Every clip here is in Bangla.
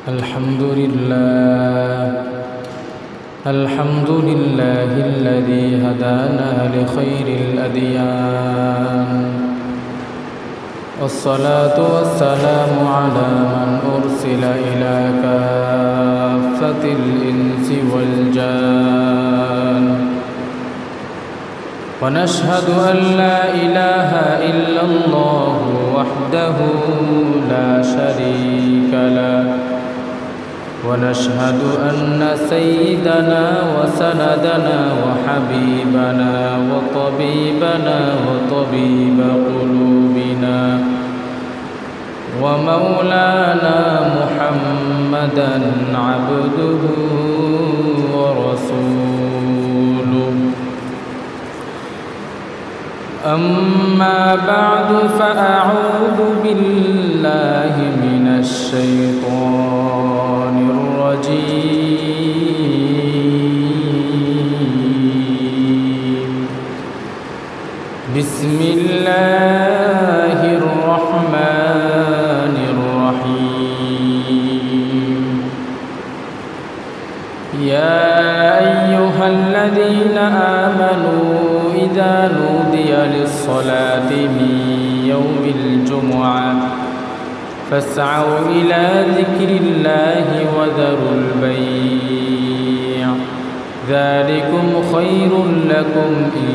الحمد لله الذي هدانا لخير الأديان، والصلاة والسلام على من أرسل إلى كافة الإنس والجان، ونشهد أن لا إله إلا الله وحده لا شريك له، ونشهد أن سيدنا وسندنا وحبيبنا وطبيبنا وطبيب قلوبنا ومولانا محمدا عبده ورسوله. أما بعد، فأعوذ بالله من الشيطان الرجيم. بسم الله الرحمن الرحيم. يا أيها الذين آمنوا إذا نودي للصلاة من يوم الجمعة فاسعوا إلى ذكر الله وذروا البيع، ذلكم خير لكم إن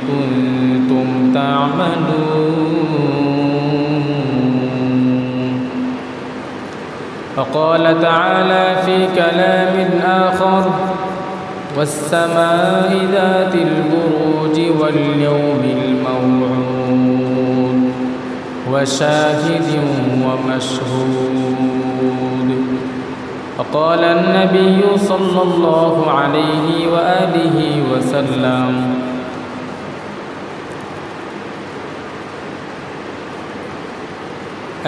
كنتم تعملون. وقال تعالى في كلام آخر: والسماء ذات البروج واليوم الموعود وشاهد ومشهود. وقال النبي صلى الله عليه وآله وسلم: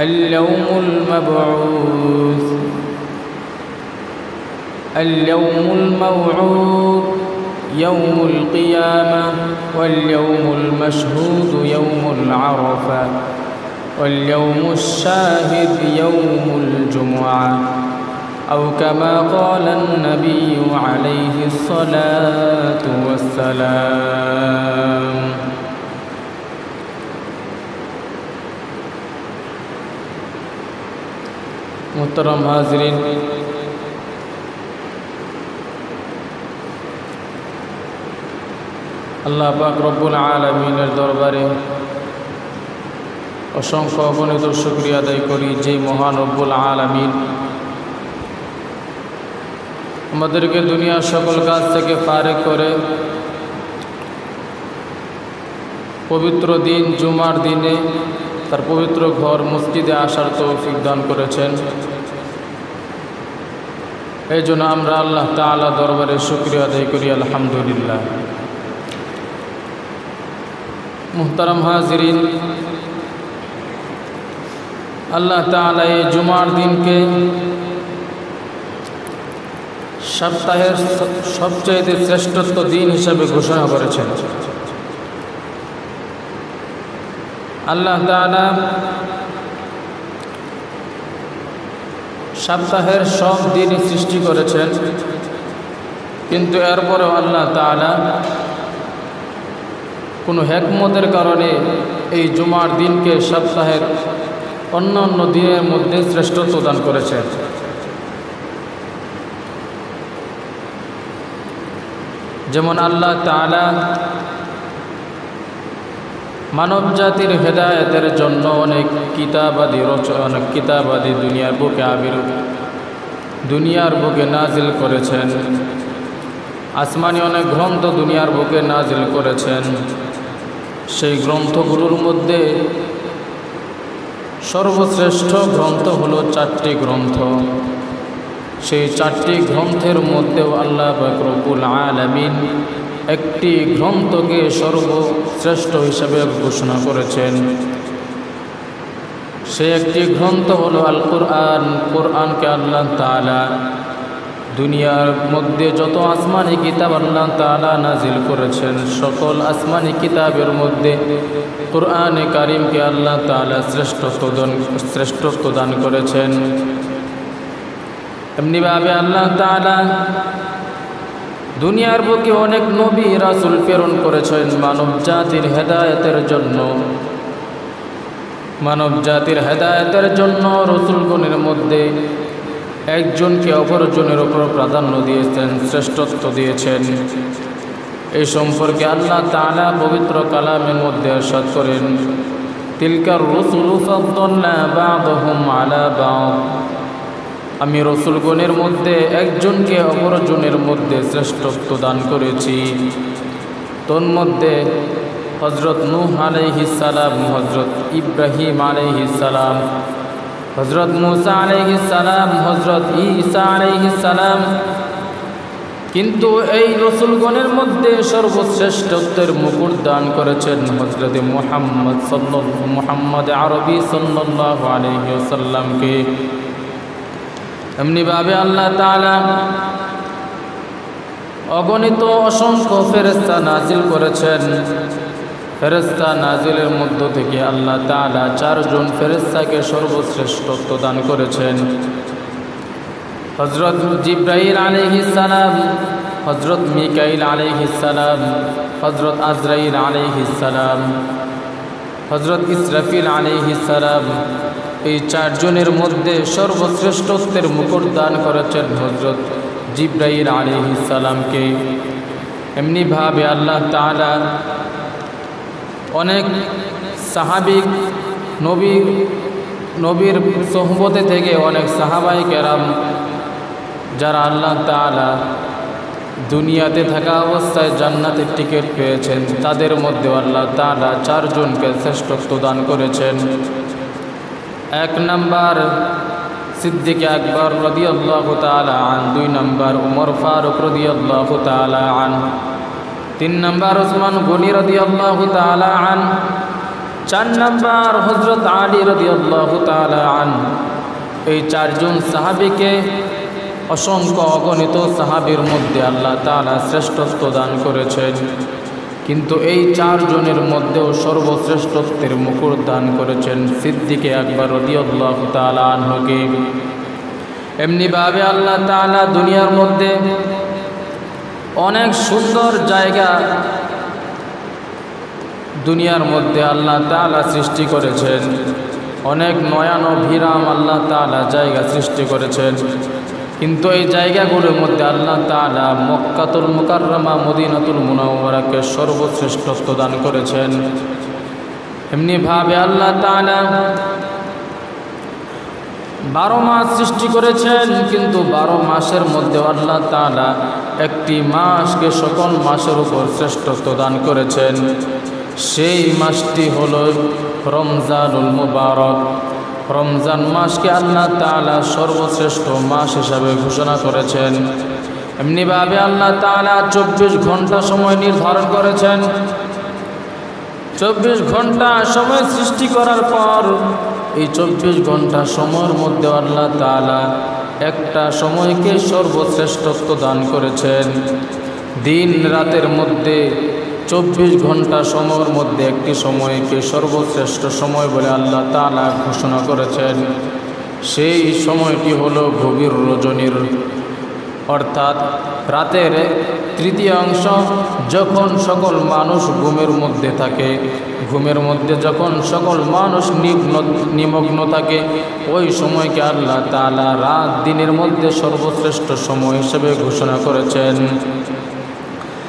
اليوم الموعود يوم القيامة، واليوم المشهود يوم العرفة، واليوم الشاهد يوم الجمعة، أو كما قال النبي عليه الصلاة والسلام. محترم हाज़रीन, আল্লাহ পাক রব্বুল আলামিনের দরবারে অসংখ্য অগণিত শুকরিয়া আদায় করি যে মহান রব্বুল আলামিন আমাদেরকে দুনিয়ার সকল কাজ থেকে ফারেক করে পবিত্র দিন জুমার দিনে তার পবিত্র ঘর মসজিদে আসার তৌফিক দান করেছেন। এই জন্য আমরা আল্লাহ তাআলা দরবারে শুকরিয়া আদায় করি, আলহামদুলিল্লাহ। মুহতারাম হাজিরিন, আল্লাহ তাআলা এই জুমার দিনকে সপ্তাহের সবচেয়ে শ্রেষ্ঠত্ব দিন হিসেবে ঘোষণা করেছেন। আল্লাহ তাআলা সপ্তাহের সব দিনই সৃষ্টি করেছেন, কিন্তু এরপরেও আল্লাহ তাআলা কোনো হিকমতের কারণে এই জুমার দিনকে সপ্তাহের অন্যান্য দিনের মধ্যে শ্রেষ্ঠত্ব দান করেছেন। যেমন আল্লাহ তাআলা মানব জাতির হেদায়েতের জন্য অনেক কিতাবাদি দুনিয়ার বুকে নাজিল করেছেন। আসমানি অনেক গ্রন্থ দুনিয়ার বুকে নাজিল করেছেন। সেই গ্রন্থগুলোর মধ্যে সর্বশ্রেষ্ঠ গ্রন্থ হলো 4টি গ্রন্থ। সেই 4টি গ্রন্থের মধ্যেও আল্লাহ পাক রব্বুল আলামিন একটি গ্রন্থকে সর্বশ্রেষ্ঠ হিসাবে ঘোষণা করেছেন। সে একটি গ্রন্থ হলো আল কুরআন। কুরআনকে আল্লাহ তাআলা দুনিয়ার মধ্যে যত আসমানি কিতাব আল্লাহ তাআলা নাজিল করেছেন, সকল আসমানি কিতাবের মধ্যে কুরআনে কারীমকে আল্লাহ তাআলা শ্রেষ্ঠত্ব দান করেছেন। এমনিভাবে আল্লাহ তাআলা দুনিয়ার বুকে অনেক নবী রাসূল প্রেরণ করেছেন মানব জাতির হেদায়েতের জন্য। মানব জাতির হেদায়েতের জন্য রাসূলগণের মধ্যে একজনকে অপরজনের উপর প্রাধান্য দিয়েছেন, শ্রেষ্ঠত্ব দিয়েছেন। এই সম্পর্কে আল্লাহ তাআলা পবিত্র কালামের মধ্যে ইরশাদ করেন, তিলকার রুসুলু ফাদ্দালনা বা'দাহুম আলা বা'দ। আমি রসুলগণের মধ্যে একজনকে অপরজনের মধ্যে শ্রেষ্ঠত্ব দান করেছি। তন্মধ্যে হযরত নূহ আলাইহিস সালাম, হযরত ইব্রাহিম আলাইহিস সালাম, হযরত মুসা আলাইহিস সালাম, হযরত ঈসা আলাইহিস সালাম। কিন্তু এই রসুলগণের মধ্যে সর্বশ্রেষ্ঠত্বের মুকুট দান করেছেন হযরত মুহাম্মদ আরবি সাল্লাল্লাহু আলাইহি ওয়াসাল্লামকে। এমনিভাবে আল্লাহ তাআলা অগণিত অসংখ্য ফেরেশতা নাজিল করেছেন। ফেরেশতা নাজিলের মধ্য থেকে আল্লাহ তাআলা 4 জন ফেরেশতাকে সর্বশ্রেষ্ঠত্ব দান করেছেন। হযরত জিবরাইল আলাইহিস সালাম, হযরত মিকাইল আলাইহিস সালাম, হযরত আজরাইল আলাইহিস সালাম, হযরত ইসরাফিল আলাইহিস সালাম। এই 4 জনের মধ্যে সর্বশ্রেষ্ঠত্বের মুকুট দান করেছেন হযরত জিবরাইল আলাইহিস সালামকে। এমনিভাবে আল্লাহ তাআলা অনেক সাহাবিক নবীর সোহবতে থেকে অনেক সাহাবায়ে কেরাম যারা আল্লাহ তাআলা দুনিয়াতে থাকা অবস্থায় জান্নাতের টিকিট পেয়েছেন, তাদের মধ্যে আল্লাহ তাআলা 4 জনকে শ্রেষ্ঠত্ব দান করেছেন। 1 নম্বর সিদ্দিক আকবর রাদিয়াল্লাহু তাআলা আন, 2 নম্বর উমর ফারুক রাদিয়াল্লাহু তাআলা আন, 3 নম্বর উসমান গনি রাদিয়াল্লাহু তাআলা আন, 4 নম্বর হযরত আলী রাদিয়াল্লাহু তাআলা আন। এই 4 জন সাহাবীকে অসংখ্য অগণিত সাহাবীর মধ্যে আল্লাহ তাআলা শ্রেষ্ঠত্ব দান করেছেন। কিন্তু এই 4 জনের মধ্যেও সর্বশ্রেষ্ঠত্বের মুকুট দান করেছেন সিদ্দিকে আকবর রাদিয়াল্লাহু তাআলা আনহুকে। এমনিভাবে আল্লাহ তাআলা দুনিয়ার মধ্যে অনেক সুন্দর জায়গা দুনিয়ার মধ্যে আল্লাহ তাআলা সৃষ্টি করেছেন। অনেক নয়ন ও ভিরাম আল্লাহ তাআলা জায়গা সৃষ্টি করেছেন। কিন্তু এই জায়গাগুলোর মধ্যে আল্লাহ তাআলা মক্কাতুল মুকাররমা মদিনাতুল মুনাওয়ারাকে সর্বশ্রেষ্ঠত্ব দান করেছেন। এমনিভাবে আল্লাহ তাআলা 12 মাস সৃষ্টি করেছেন, কিন্তু 12 মাসের মধ্যে আল্লাহ তাআলা একটি মাসকে সকল মাসের উপর শ্রেষ্ঠত্ব দান করেছেন। সেই মাসটি হলো রমজানুল মুবারক। রমজান মাসকে আল্লাহ তাআলা সর্বশ্রেষ্ঠ মাস হিসাবে ঘোষণা করেছেন। এমনিভাবে আল্লাহ তাআলা 24 ঘন্টা সময় নির্ধারণ করেছেন। 24 ঘন্টা সময় সৃষ্টি করার পর এই 24 ঘন্টা সময়ের মধ্যে আল্লাহ তাআলা একটা সময়কে সর্বশ্রেষ্ঠত্ব দান করেছেন। দিন রাতের মধ্যে 24 ঘন্টা সময়ের মধ্যে একটি সময়কে সর্বশ্রেষ্ঠ সময় বলে আল্লাহ তাআলা ঘোষণা করেছেন। সেই সময়টি হলো গভীর রজনীর, অর্থাৎ রাতের 3য় অংশ, যখন সকল মানুষ ঘুমের মধ্যে থাকে। ঘুমের মধ্যে যখন সকল মানুষ নিমগ্ন থাকে, ওই সময়কে আল্লাহ তাআলা রাত দিনের মধ্যে সর্বশ্রেষ্ঠ সময় হিসেবে ঘোষণা করেছেন।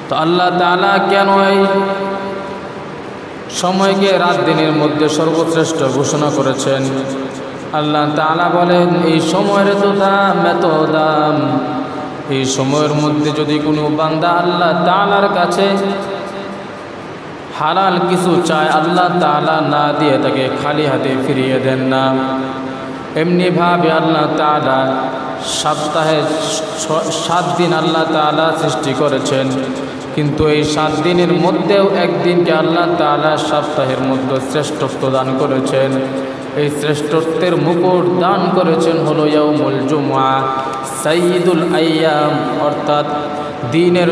তো আল্লাহ তাআলা কেন এই সময়কে রাত দিনের মধ্যে সর্বশ্রেষ্ঠ ঘোষণা করেছেন? আল্লাহ তাআলা বলেন, এই সময়ের তো দাম, এত দাম। এই সময়ের মধ্যে যদি কোনো বান্দা আল্লাহ তাআলার কাছে হালাল কিছু চায়, আল্লাহ তাআলা না দিয়ে তাকে খালি হাতে ফিরিয়ে দেন না। এমনিভাবে আল্লাহ তাআলা সপ্তাহে 7 দিন আল্লাহ তাআলা সৃষ্টি করেছেন, কিন্তু এই 7 দিনের মধ্যেও একদিনকে আল্লাহ তাআলা সপ্তাহের মধ্যে শ্রেষ্ঠত্ব দান করেছেন। এই শ্রেষ্ঠত্বের মুকুট দান করেছেন হলো ইয়াউমুল জুমআ, সাইয়্যিদুল আইয়াম, অর্থাৎ দিনের